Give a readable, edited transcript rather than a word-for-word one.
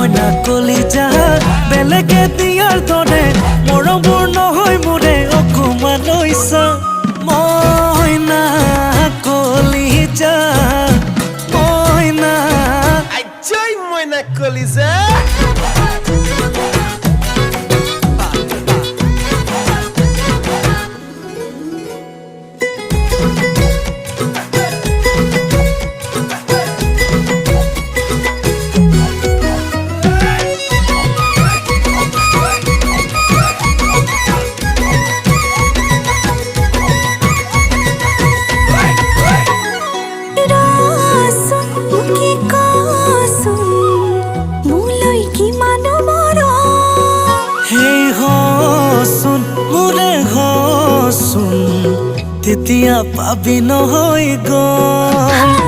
মইনা কলিজা বেলেগে দিয়াৰ দৰে মৰমবোৰ নহয় মোৰে অকমান লৈছা মইনা কলিজা মইনা আইজয় মইনা কলিজা তেতিয়া পাবি নহয় গম